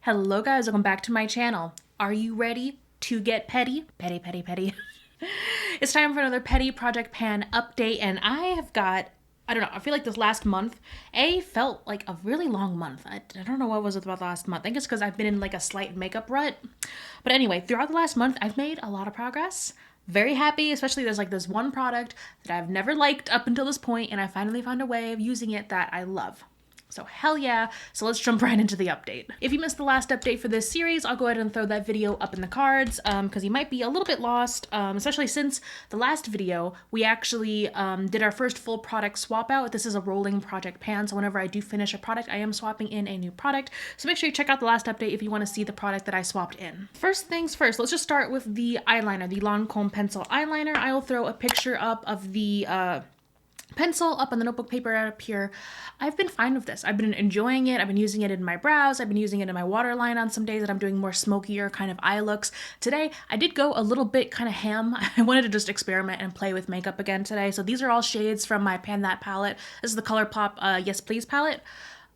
Hello guys, welcome back to my channel. Are you ready to get petty? Petty, petty, petty. It's time for another petty project pan update, and I have got, I don't know, I feel like this last month, felt like a really long month. I don't know what was it about the last month. I think it's because I've been in like a slight makeup rut. But anyway, throughout the last month, I've made a lot of progress. Very happy, especially there's like this one product that I've never liked up until this point, and I finally found a way of using it that I love. So hell yeah, so let's jump right into the update. If you missed the last update for this series, I'll go ahead and throw that video up in the cards because you might be a little bit lost, especially since the last video, we actually did our first full product swap out. This is a rolling project pan, so whenever I do finish a product, I am swapping in a new product. So make sure you check out the last update if you want to see the product that I swapped in. First things first, let's just start with the eyeliner, the Lancome pencil eyeliner. I'll throw a picture up of the pencil up on the notebook paper up here. I've been fine with this. I've been enjoying it. I've been using it in my brows. I've been using it in my waterline on some days that I'm doing more smokier kind of eye looks. Today, I did go a little bit kind of ham. I wanted to just experiment and play with makeup again today. So these are all shades from my Pan That palette. This is the ColourPop Yes Please palette.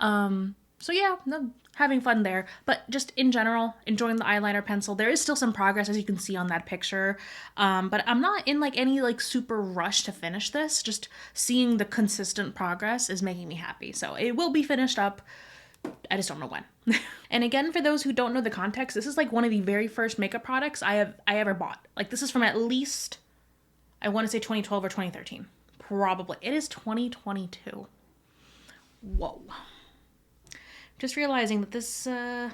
So yeah, no, having fun there, but just in general, enjoying the eyeliner pencil. There is still some progress, as you can see on that picture, but I'm not in like any like super rush to finish this. Just seeing the consistent progress is making me happy. So it will be finished up. I just don't know when. And again, for those who don't know the context, this is like one of the very first makeup products I ever bought. Like this is from at least, I want to say 2012 or 2013. Probably. It is 2022. Whoa. Just realizing that this eyeliner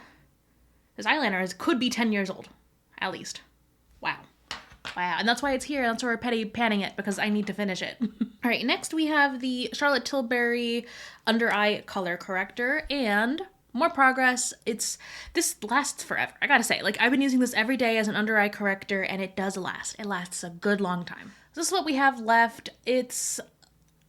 could be 10 years old, at least. Wow. Wow. And that's why it's here. That's why we're petty panning it, because I need to finish it. All right, next we have the Charlotte Tilbury Undereye Color Corrector, and more progress. This lasts forever. I gotta say, like, I've been using this every day as an under eye corrector, and it does last. It lasts a good long time. This is what we have left. It's,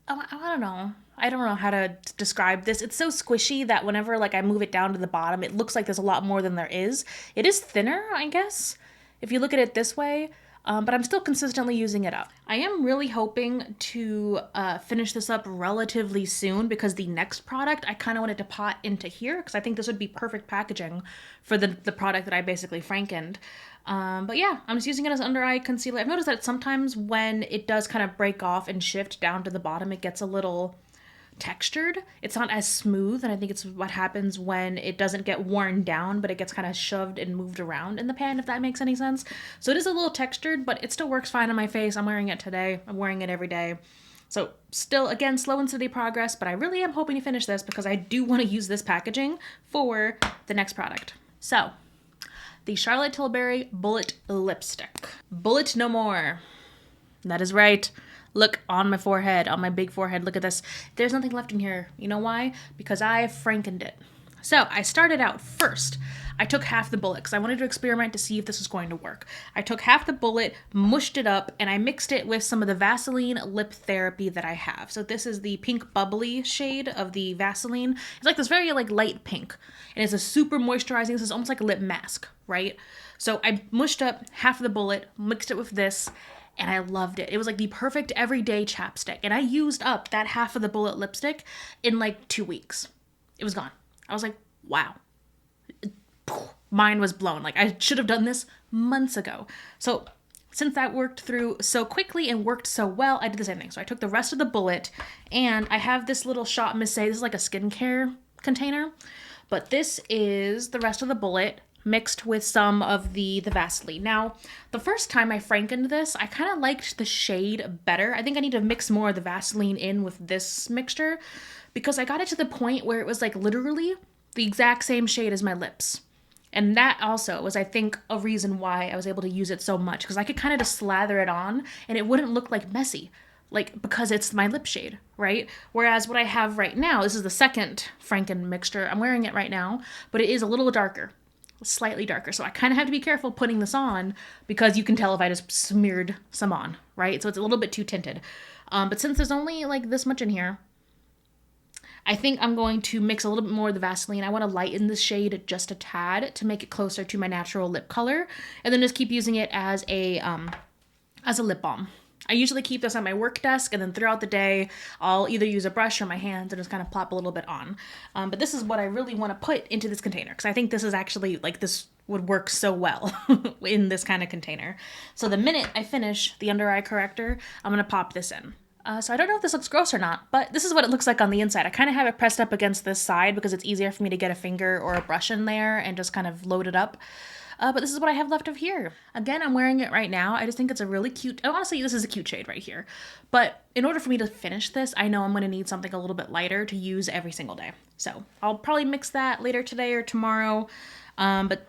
I don't know. I don't know how to describe this. It's so squishy that whenever like I move it down to the bottom, it looks like there's a lot more than there is. It is thinner, I guess, if you look at it this way, but I'm still consistently using it up. I am really hoping to finish this up relatively soon because the next product I kind of wanted to pot into here because I think this would be perfect packaging for the product that I basically frankened. But yeah, I'm just using it as under eye concealer. I've noticed that sometimes when it does kind of break off and shift down to the bottom, it gets a little textured. It's not as smooth, and I think it's what happens when it doesn't get worn down, but it gets kind of shoved and moved around in the pan, if that makes any sense. So it is a little textured, but it still works fine on my face. I'm wearing it today. I'm wearing it every day. So still, again, slow and steady progress, but I really am hoping to finish this because I do want to use this packaging for the next product. So the Charlotte Tilbury Bullet Lipstick. Bullet no more. That is right. Look on my forehead, on my big forehead. Look at this. There's nothing left in here. You know why? Because I frankened it. So I started out first. I took half the bullet because I wanted to experiment to see if this was going to work. I took half the bullet, mushed it up, and I mixed it with some of the Vaseline Lip Therapy that I have. So this is the pink bubbly shade of the Vaseline. It's like this very like light pink. And it's a super moisturizing. This is almost like a lip mask, right? So I mushed up half of the bullet, mixed it with this, and I loved it. It was like the perfect everyday chapstick. And I used up that half of the bullet lipstick in like 2 weeks. It was gone. I was like, wow. Mine was blown. Like I should have done this months ago. So since that worked through so quickly and worked so well, I did the same thing. So I took the rest of the bullet and I have this little Shop Miss Say. This is like a skincare container. But this is the rest of the bullet mixed with some of the Vaseline. Now, the first time I frankened this, I kind of liked the shade better. I think I need to mix more of the Vaseline in with this mixture because I got it to the point where it was like literally the exact same shade as my lips. And that also was, I think, a reason why I was able to use it so much because I could kind of just slather it on and it wouldn't look like messy. Like, because it's my lip shade, right? Whereas what I have right now, this is the second Franken mixture. I'm wearing it right now, but it is a little darker. Slightly darker. So I kind of have to be careful putting this on because you can tell if I just smeared some on, right? So it's a little bit too tinted. But since there's only like this much in here, I think I'm going to mix a little bit more of the Vaseline. I want to lighten this shade just a tad to make it closer to my natural lip color. And then just keep using it as a lip balm. I usually keep this on my work desk, and then throughout the day, I'll either use a brush or my hands and just kind of plop a little bit on. But this is what I really want to put into this container, because I think this is actually, like, this would work so well in this kind of container. So the minute I finish the under eye corrector, I'm going to pop this in. So I don't know if this looks gross or not, but this is what it looks like on the inside. I kind of have it pressed up against this side because it's easier for me to get a finger or a brush in there and just kind of load it up. But this is what I have left of here. Again, I'm wearing it right now. I just think it's a really cute, honestly, this is a cute shade right here. But in order for me to finish this, I know I'm going to need something a little bit lighter to use every single day. So I'll probably mix that later today or tomorrow. But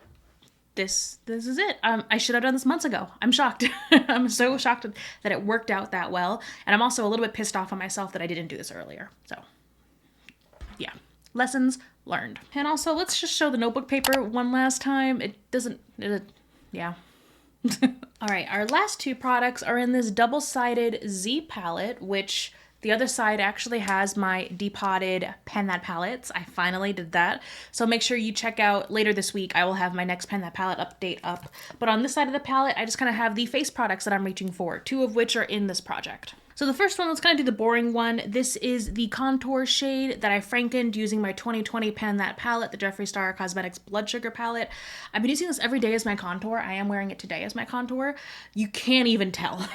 this is it. I should have done this months ago. I'm shocked. I'm so shocked that it worked out that well. And I'm also a little bit pissed off on myself that I didn't do this earlier. So yeah, lessons learned. And also, let's just show the notebook paper one last time. Yeah. All right, our last two products are in this double-sided Z palette, which the other side actually has my depotted Pen That palettes. I finally did that. So make sure you check out later this week. I will have my next Pen That palette update up. But on this side of the palette, I just kind of have the face products that I'm reaching for, two of which are in this project. So the first one, let's kind of do the boring one. This is the contour shade that I frankened using my 2020 Pen That palette, the Jeffree Star Cosmetics Blood Sugar palette. I've been using this every day as my contour. I am wearing it today as my contour. You can't even tell.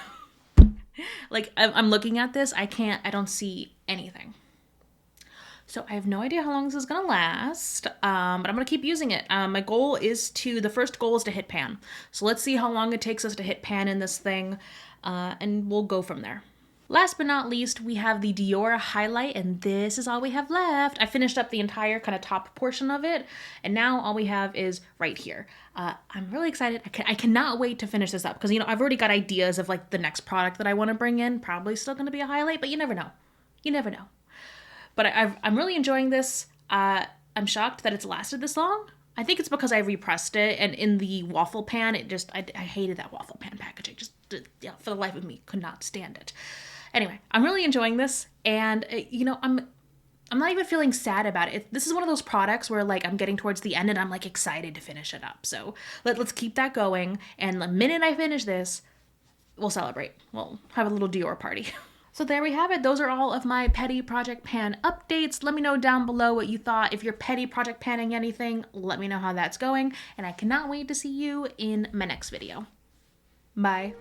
Like, I'm looking at this, I don't see anything. So I have no idea how long this is gonna last, but I'm gonna keep using it. My goal is the first goal is to hit pan. So let's see how long it takes us to hit pan in this thing, and we'll go from there. Last but not least, we have the Diora Highlight, and this is all we have left. I finished up the entire kind of top portion of it, and now all we have is right here. I'm really excited. I cannot wait to finish this up, because, you know, I've already got ideas of, like, the next product that I want to bring in. Probably still going to be a highlight, but you never know. You never know. But I'm really enjoying this. I'm shocked that it's lasted this long. I think it's because I repressed it, and in the waffle pan, I hated that waffle pan packaging. Yeah, for the life of me, could not stand it. Anyway, I'm really enjoying this, and you know, I'm not even feeling sad about it. This is one of those products where, like, I'm getting towards the end and I'm, like, excited to finish it up. So let's keep that going, and the minute I finish this, we'll celebrate. We'll have a little Dior party. So there we have it. Those are all of my petty project pan updates. Let me know down below what you thought. If you're petty project panning anything, let me know how that's going, and I cannot wait to see you in my next video. Bye.